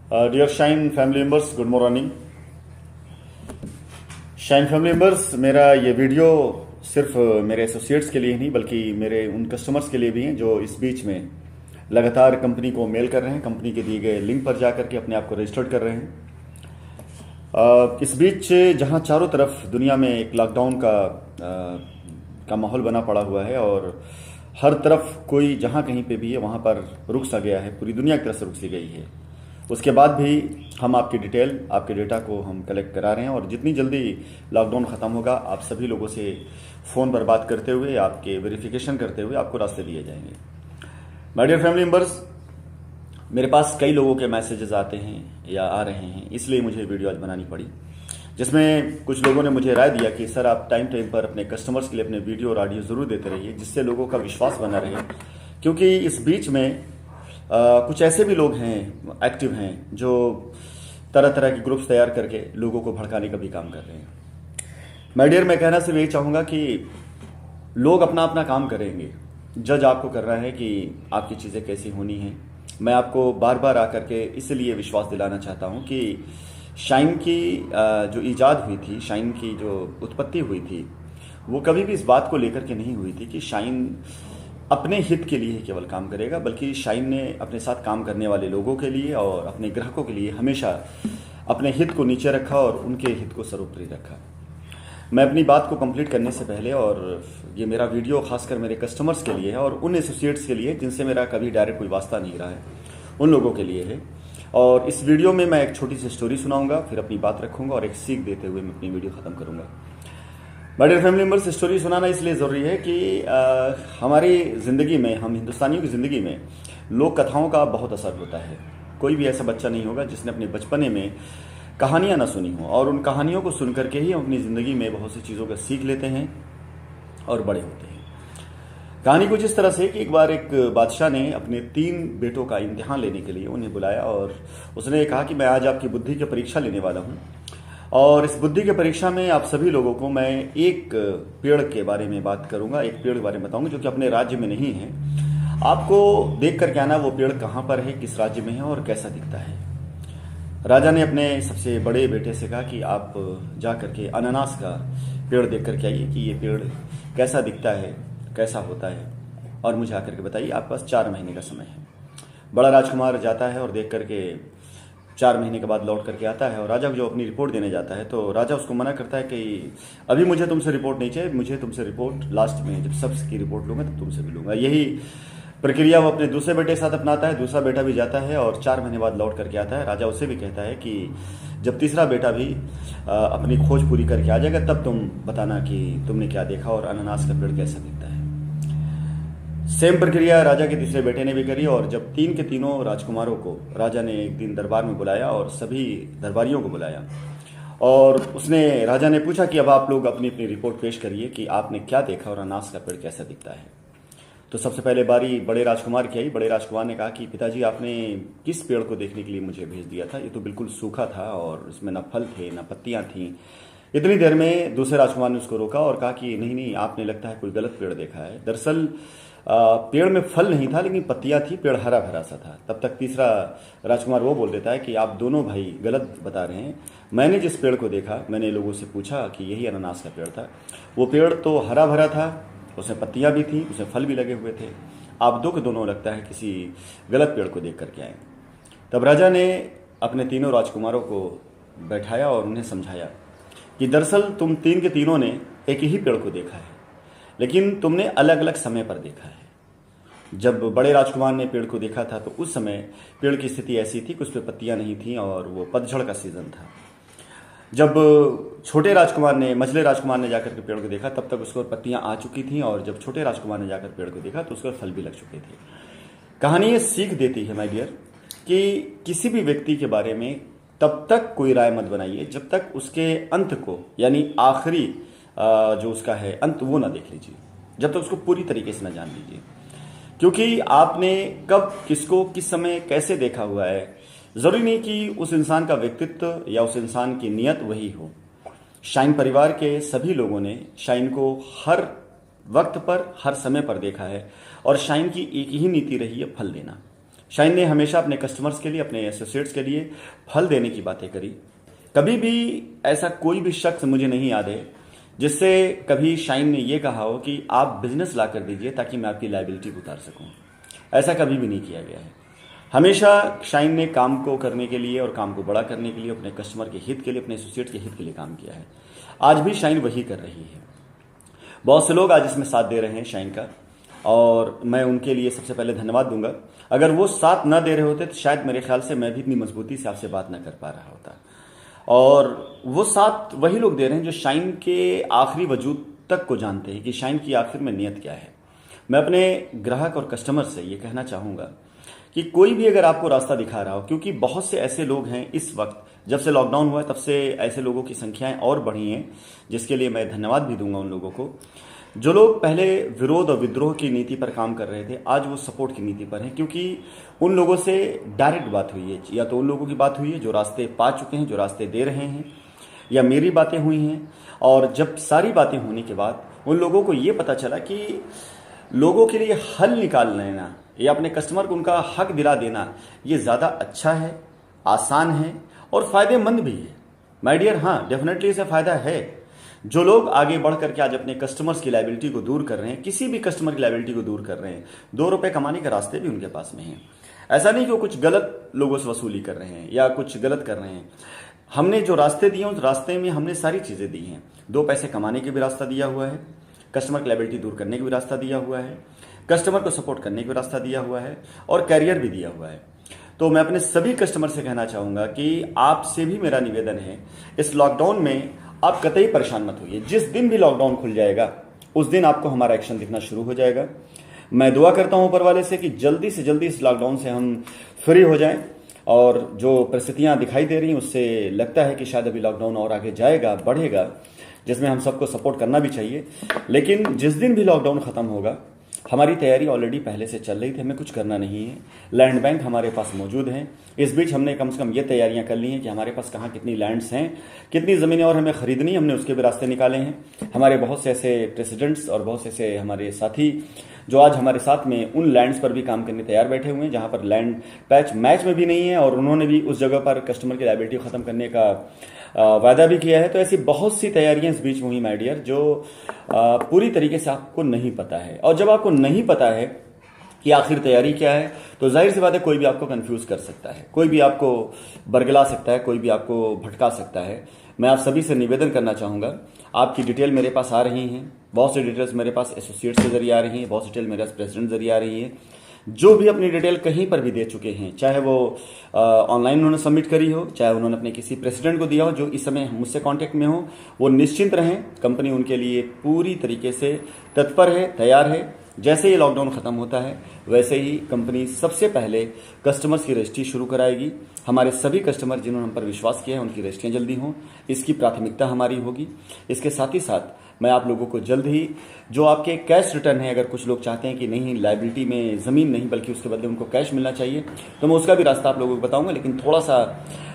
Dear Shine family members, good morning. Shine family members, मेरा ये video सिर्फ मेरे एसोसिएट्स के लिए नहीं बल्कि मेरे उन कस्टमर्स के लिए भी हैं जो इस बीच में लगातार कंपनी को मेल कर रहे हैं, कंपनी के दिए गए लिंक पर जाकर के अपने आप को रजिस्टर्ड कर रहे हैं। इस बीच जहां चारों तरफ दुनिया में एक लॉकडाउन का माहौल बना पड़ा हुआ है और हर तरफ कोई जहां कहीं पे भी है वहां पर रुक सा गया है, पूरी दुनिया की तरफ से रुक सी गई है। उसके बाद भी हम आपकी डिटेल, आपके डेटा को हम कलेक्ट करा रहे हैं और जितनी जल्दी लॉकडाउन ख़त्म होगा आप सभी लोगों से फ़ोन पर बात करते हुए, आपके वेरिफिकेशन करते हुए आपको रास्ते दिए जाएंगे। माय डियर फैमिली मेंबर्स, मेरे पास कई लोगों के मैसेजेस आते हैं या आ रहे हैं, इसलिए मुझे वीडियो आज बनानी पड़ी, जिसमें कुछ लोगों ने मुझे राय दिया कि सर आप टाइम टाइम पर अपने कस्टमर्स के लिए अपने वीडियो और ऑडियो ज़रूर देते रहिए, जिससे लोगों का विश्वास बना रहे। क्योंकि इस बीच में कुछ ऐसे भी लोग हैं, एक्टिव हैं, जो तरह तरह के ग्रुप्स तैयार करके लोगों को भड़काने का भी काम कर रहे हैं। माय डियर, मैं कहना सिर्फ यही चाहूँगा कि लोग अपना अपना काम करेंगे, जज आपको कर रहा है कि आपकी चीज़ें कैसी होनी हैं। मैं आपको बार बार आकर के इसलिए विश्वास दिलाना चाहता हूँ कि शाइन की जो ईजाद हुई थी, शाइन की जो उत्पत्ति हुई थी, वो कभी भी इस बात को लेकर के नहीं हुई थी कि शाइन अपने हित के लिए ही केवल काम करेगा, बल्कि शाइन ने अपने साथ काम करने वाले लोगों के लिए और अपने ग्राहकों के लिए हमेशा अपने हित को नीचे रखा और उनके हित को सर्वोपरि रखा। मैं अपनी बात को कंप्लीट करने से पहले, और ये मेरा वीडियो खासकर मेरे कस्टमर्स के लिए है और उन एसोसिएट्स के लिए जिनसे मेरा कभी डायरेक्ट कोई वास्ता नहीं रहा है, उन लोगों के लिए है। और इस वीडियो में मैं एक छोटी सी स्टोरी सुनाऊंगा, फिर अपनी बात रखूंगा और एक सीख देते हुए मैं अपनी वीडियो ख़त्म करूंगा। My dear family members, story सुनाना इसलिए ज़रूरी है कि हमारी ज़िंदगी में, हम हिंदुस्तानियों की ज़िंदगी में लोक कथाओं का बहुत असर होता है। कोई भी ऐसा बच्चा नहीं होगा जिसने अपने बचपने में कहानियाँ ना सुनी हो, और उन कहानियों को सुन करके ही हम अपनी ज़िंदगी में बहुत सी चीज़ों का सीख लेते हैं और बड़े होते हैं। कहानी कुछ इस तरह से कि एक बार एक बादशाह ने अपने 3 बेटों का इम्तिहान लेने के लिए उन्हें बुलाया और उसने कहा कि मैं आज आपकी बुद्धि की परीक्षा लेने वाला हूँ, और इस बुद्धि की परीक्षा में आप सभी लोगों को मैं एक पेड़ के बारे में बात करूंगा, एक पेड़ के बारे में बताऊंगा जो कि अपने राज्य में नहीं है। आपको देख कर के आना वो पेड़ कहाँ पर है, किस राज्य में है और कैसा दिखता है। राजा ने अपने सबसे बड़े बेटे से कहा कि आप जा करके अनानास का पेड़ देख करके आइए कि ये पेड़ कैसा दिखता है, कैसा होता है, और मुझे आकर के बताइए। आपके पास 4 महीने का समय है। बड़ा राजकुमार जाता है और देख करके 4 महीने के बाद लौट करके आता है और राजा को जो अपनी रिपोर्ट देने जाता है तो राजा उसको मना करता है कि अभी मुझे तुमसे रिपोर्ट नहीं चाहिए, मुझे तुमसे रिपोर्ट लास्ट में, जब सबकी रिपोर्ट लूँगा तब तुमसे भी लूँगा। यही प्रक्रिया वो अपने दूसरे बेटे के साथ अपनाता है। दूसरा बेटा भी जाता है और 4 महीने बाद लौट करके आता है। राजा उसे भी कहता है कि जब तीसरा बेटा भी अपनी खोज पूरी करके आ जाएगा तब तुम बताना कि तुमने क्या देखा और अनानास का पेड़ कैसा दिखता है। सेम प्रक्रिया राजा के तीसरे बेटे ने भी करी और जब 3 के तीनों राजकुमारों को राजा ने एक दिन दरबार में बुलाया और सभी दरबारियों को बुलाया और राजा ने पूछा कि अब आप लोग अपनी अपनी रिपोर्ट पेश करिए कि आपने क्या देखा और अनानास का पेड़ कैसा दिखता है। तो सबसे पहले बारी बड़े राजकुमार की आई। बड़े राजकुमार ने कहा कि पिताजी, आपने किस पेड़ को देखने के लिए मुझे भेज दिया था? ये तो बिल्कुल सूखा था और इसमें न फल थे न पत्तियां थीं। इतनी देर में दूसरे राजकुमार ने उसको रोका और कहा कि नहीं नहीं, आपने लगता है कोई गलत पेड़ देखा है। दरअसल पेड़ में फल नहीं था लेकिन पत्तियां थी, पेड़ हरा भरा सा था। तब तक तीसरा राजकुमार वो बोल देता है कि आप दोनों भाई गलत बता रहे हैं। मैंने जिस पेड़ को देखा, मैंने लोगों से पूछा कि यही अनानास का पेड़ था। वो पेड़ तो हरा भरा था, उसमें पत्तियां भी थी, उसमें फल भी लगे हुए थे। आप दोनों लगता है किसी गलत पेड़ को देख करके आए। तब राजा ने अपने तीनों राजकुमारों को बैठाया और उन्हें समझाया कि दरअसल तुम 3 के तीनों ने एक ही पेड़ को देखा है, लेकिन तुमने अलग अलग समय पर देखा है। जब बड़े राजकुमार ने पेड़ को देखा था तो उस समय पेड़ की स्थिति ऐसी थी कि उस पर पत्तियां नहीं थीं और वो पतझड़ का सीजन था। जब छोटे राजकुमार ने, मझले राजकुमार ने जाकर के पेड़ को देखा तब तक उसको पत्तियां आ चुकी थीं, और जब छोटे राजकुमार ने जाकर पेड़ को देखा तो उसको फल भी लग चुके थे। कहानी ये सीख देती है माय डियर कि किसी भी व्यक्ति के बारे में तब तक कोई राय मत बनाइए जब तक उसके अंत को, यानी आखिरी जो उसका है अंत, वो ना देख लीजिए, जब तक उसको पूरी तरीके से ना जान लीजिए। क्योंकि आपने कब, किसको, किस समय, कैसे देखा हुआ है, जरूरी नहीं कि उस इंसान का व्यक्तित्व या उस इंसान की नीयत वही हो। शाइन परिवार के सभी लोगों ने शाइन को हर वक्त पर, हर समय पर देखा है और शाइन की एक ही नीति रही है, फल देना। शाइन ने हमेशा अपने कस्टमर्स के लिए, अपने एसोसिएट्स के लिए फल देने की बातें करी। कभी भी ऐसा कोई भी शख्स मुझे नहीं याद है जिससे कभी शाइन ने यह कहा हो कि आप बिजनेस ला कर दीजिए ताकि मैं आपकी लायबिलिटी उतार सकूं। ऐसा कभी भी नहीं किया गया है। हमेशा शाइन ने काम को करने के लिए और काम को बड़ा करने के लिए, अपने कस्टमर के हित के लिए, अपने एसोसिएट के हित के लिए काम किया है। आज भी शाइन वही कर रही है। बहुत से लोग आज इसमें साथ दे रहे हैं शाइन का, और मैं उनके लिए सबसे पहले धन्यवाद दूंगा। अगर वो साथ न दे रहे होते तो शायद मेरे ख्याल से मैं भी इतनी मजबूती से आपसे बात न कर पा रहा होता। और वो साथ वही लोग दे रहे हैं जो शाइन के आखिरी वजूद तक को जानते हैं कि शाइन की आखिर में नियत क्या है। मैं अपने ग्राहक और कस्टमर से ये कहना चाहूँगा कि कोई भी अगर आपको रास्ता दिखा रहा हो, क्योंकि बहुत से ऐसे लोग हैं इस वक्त, जब से लॉकडाउन हुआ है तब से ऐसे लोगों की संख्याएं और बढ़ी हैं, जिसके लिए मैं धन्यवाद भी दूंगा उन लोगों को। जो लोग पहले विरोध और विद्रोह की नीति पर काम कर रहे थे, आज वो सपोर्ट की नीति पर हैं, क्योंकि उन लोगों से डायरेक्ट बात हुई है, या तो उन लोगों की बात हुई है जो रास्ते पा चुके हैं, जो रास्ते दे रहे हैं, या मेरी बातें हुई हैं। और जब सारी बातें होने के बाद उन लोगों को ये पता चला कि लोगों के लिए हल निकाल लेना या अपने कस्टमर को उनका हक दिला देना ये ज़्यादा अच्छा है, आसान है और फ़ायदेमंद भी है। माय डियर, हाँ डेफिनेटली इसे फ़ायदा है। जो लोग आगे बढ़ करके आज अपने कस्टमर्स की लायबिलिटी को दूर कर रहे हैं, किसी भी कस्टमर की लायबिलिटी को दूर कर रहे हैं, 2 रुपए कमाने के रास्ते भी उनके पास में हैं। ऐसा नहीं कि वो कुछ गलत लोगों से वसूली कर रहे हैं या कुछ गलत कर रहे हैं। हमने जो रास्ते दिए उस रास्ते में हमने सारी चीज़ें दी हैं। 2 पैसे कमाने के भी रास्ता दिया हुआ है, कस्टमर की लायबिलिटी दूर करने का भी रास्ता दिया हुआ है, कस्टमर को सपोर्ट करने का भी रास्ता दिया हुआ है, और कैरियर भी दिया हुआ है। तो मैं अपने सभी कस्टमर से कहना चाहूँगा कि आपसे भी मेरा निवेदन है, इस लॉकडाउन में आप कतई परेशान मत होइए। जिस दिन भी लॉकडाउन खुल जाएगा उस दिन आपको हमारा एक्शन दिखना शुरू हो जाएगा। मैं दुआ करता हूँ ऊपर वाले से कि जल्दी से जल्दी इस लॉकडाउन से हम फ्री हो जाएं, और जो परिस्थितियाँ दिखाई दे रही हैं उससे लगता है कि शायद अभी लॉकडाउन और आगे जाएगा, बढ़ेगा, जिसमें हम सबको सपोर्ट करना भी चाहिए। लेकिन जिस दिन भी लॉकडाउन ख़त्म होगा, हमारी तैयारी ऑलरेडी पहले से चल रही थी, हमें कुछ करना नहीं है। लैंड बैंक हमारे पास मौजूद हैं। इस बीच हमने कम से कम ये तैयारियां कर ली हैं कि हमारे पास कहाँ कितनी लैंड्स हैं, कितनी ज़मीनें और हमें खरीदनी, हमने उसके भी रास्ते निकाले हैं। हमारे बहुत से ऐसे प्रेसिडेंट्स और बहुत से ऐसे हमारे साथी जो आज हमारे साथ में उन लैंड्स पर भी काम करने तैयार बैठे हुए हैं जहाँ पर लैंड पैच मैच में भी नहीं है, और उन्होंने भी उस जगह पर कस्टमर की लायबिलिटी ख़त्म करने का वादा भी किया है। तो ऐसी बहुत सी तैयारियां इस बीच में हुई माय डियर, जो पूरी तरीके से आपको नहीं पता है। और जब आपको नहीं पता है कि आखिर तैयारी क्या है, तो जाहिर सी बात है कोई भी आपको कंफ्यूज कर सकता है, कोई भी आपको बरगला सकता है, कोई भी आपको भटका सकता है। मैं आप सभी से निवेदन करना चाहूँगा, आपकी डिटेल मेरे पास आ रही हैं, बहुत सी डिटेल्स मेरे पास एसोसिएट्स के जरिए आ रही हैं, बहुत सी डिटेल मेरे पास प्रेसिडेंट जरिए आ रही है। जो भी अपनी डिटेल कहीं पर भी दे चुके हैं, चाहे वो ऑनलाइन उन्होंने सबमिट करी हो, चाहे उन्होंने अपने किसी प्रेसिडेंट को दिया हो जो इस समय मुझसे कांटेक्ट में हो, वो निश्चिंत रहें, कंपनी उनके लिए पूरी तरीके से तत्पर है, तैयार है। जैसे ही लॉकडाउन ख़त्म होता है वैसे ही कंपनी सबसे पहले कस्टमर्स की रजिस्ट्री शुरू कराएगी। हमारे सभी कस्टमर जिन्होंने हम पर विश्वास किया है उनकी रजिस्ट्रियाँ जल्दी हों, इसकी प्राथमिकता हमारी होगी। इसके साथ ही साथ मैं आप लोगों को जल्द ही जो आपके कैश रिटर्न है, अगर कुछ लोग चाहते हैं कि नहीं लायबिलिटी में ज़मीन नहीं बल्कि उसके बदले उनको कैश मिलना चाहिए, तो मैं उसका भी रास्ता आप लोगों को बताऊंगा। लेकिन थोड़ा सा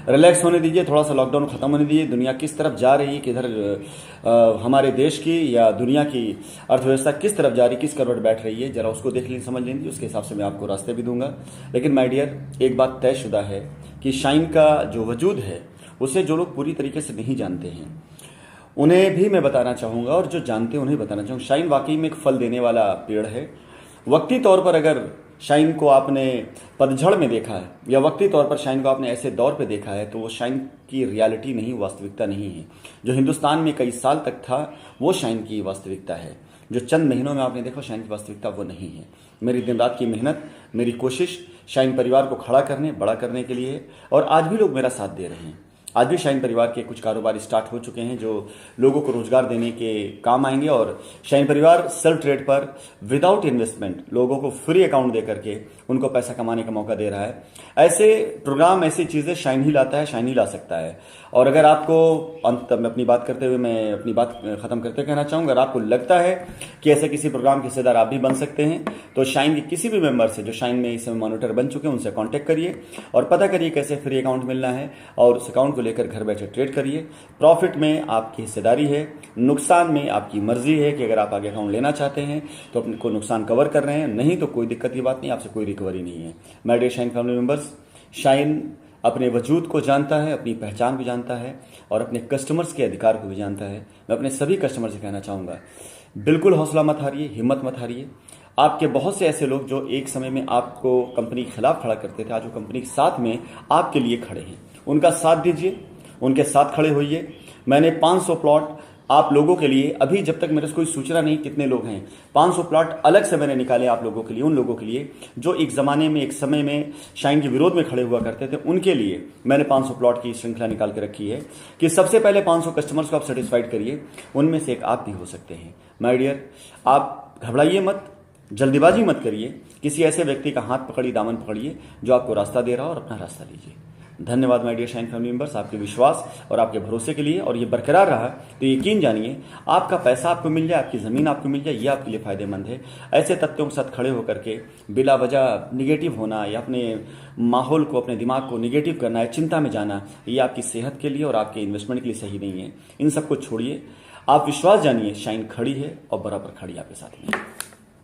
रिलैक्स होने दीजिए, थोड़ा सा लॉकडाउन ख़त्म होने दीजिए। दुनिया किस तरफ जा रही है, किधर हमारे देश की या दुनिया की अर्थव्यवस्था किस तरफ जा रही है, किस करवट बैठ रही है, ज़रा उसको देख लीजिए, समझ लीजिए, उसके हिसाब से मैं आपको रास्ते भी दूंगा। लेकिन माय डियर, एक बात तयशुदा है कि शाइन का जो वजूद है उसे जो लोग पूरी तरीके से नहीं जानते हैं उन्हें भी मैं बताना चाहूँगा, और जो जानते हैं उन्हें बताना चाहूँगा। शाइन वाकई में एक फल देने वाला पेड़ है। वक्ती तौर पर अगर शाइन को आपने पतझड़ में देखा है या वक्ती तौर पर शाइन को आपने ऐसे दौर पे देखा है, तो वो शाइन की रियलिटी नहीं, वास्तविकता नहीं है। जो हिंदुस्तान में कई साल तक था वो शाइन की वास्तविकता है। जो चंद महीनों में आपने देखा शाइन की वास्तविकता वो नहीं है। मेरी दिन रात की मेहनत, मेरी कोशिश शाइन परिवार को खड़ा करने, बड़ा करने के लिए, और आज भी लोग मेरा साथ दे रहे हैं। आज भी शाइन परिवार के कुछ कारोबार स्टार्ट हो चुके हैं जो लोगों को रोजगार देने के काम आएंगे, और शाइन परिवार सेल्फ ट्रेड पर विदाउट इन्वेस्टमेंट लोगों को फ्री अकाउंट दे करके उनको पैसा कमाने का मौका दे रहा है। ऐसे प्रोग्राम, ऐसी चीज़ें शाइन ही लाता है, शाइन ही ला सकता है। और अगर आपको अंत में अपनी बात करते हुए मैं अपनी बात खत्म करते कहना चाहूँगा, अगर आपको लगता है कि ऐसे किसी प्रोग्राम के हिस्सेदार आप भी बन सकते हैं, तो शाइन के किसी भी मेंबर से जो शाइन में इस समय मॉनिटर बन चुके हैं उनसे कांटेक्ट करिए और पता करिए कैसे फ्री अकाउंट मिलना है, और उस अकाउंट को लेकर घर बैठे ट्रेड करिए। प्रॉफिट में आपकी हिस्सेदारी है, नुकसान में आपकी मर्जी है कि अगर आप आगे अकाउंट लेना चाहते हैं तो अपने को नुकसान कवर कर रहे हैं, नहीं तो कोई दिक्कत की बात नहीं, आपसे कोई रिकवरी नहीं है। My dear Shine family members, Shine अपने वजूद को जानता है, अपनी पहचान भी जानता है और अपने कस्टमर्स के अधिकार को भी जानता है। मैं अपने सभी कस्टमर से कहना चाहूँगा, बिल्कुल हौसला मत हारिए, हिम्मत मत हारिए। आपके बहुत से ऐसे लोग जो एक समय में आपको कंपनी के खिलाफ खड़ा करते थे, आज वो कंपनी के साथ में आपके लिए खड़े हैं। उनका साथ दीजिए, उनके साथ खड़े होइए। मैंने 500 प्लॉट आप लोगों के लिए, अभी जब तक मेरे से कोई सूचना नहीं कितने लोग हैं, 500 प्लॉट अलग से मैंने निकाले आप लोगों के लिए, उन लोगों के लिए जो एक ज़माने में, एक समय में शाइन के विरोध में खड़े हुआ करते थे, उनके लिए मैंने 500 प्लॉट की श्रृंखला निकाल के रखी है कि सबसे पहले 500 कस्टमर्स को आप सेटिस्फाइड करिए। उनमें से एक आप भी हो सकते हैं। माय डियर, आप घबराइए मत, जल्दीबाजी मत करिए, किसी ऐसे व्यक्ति का हाथ पकड़िए, दामन पकड़िए जो आपको रास्ता दे रहा हो और अपना रास्ता लीजिए। धन्यवाद my dear Shine family members, आपके विश्वास और आपके भरोसे के लिए। और ये बरकरार रहा तो यकीन जानिए, आपका पैसा आपको मिल जाए, आपकी ज़मीन आपको मिल जाए, ये आपके लिए फ़ायदेमंद है। ऐसे तथ्यों के साथ खड़े होकर के बिला वजह निगेटिव होना या अपने माहौल को, अपने दिमाग को निगेटिव करना या चिंता में जाना, ये आपकी सेहत के लिए और आपके इन्वेस्टमेंट के लिए सही नहीं है। इन सबको छोड़िए, आप विश्वास जानिए, शाइन खड़ी है और बराबर खड़ी आपके साथ में।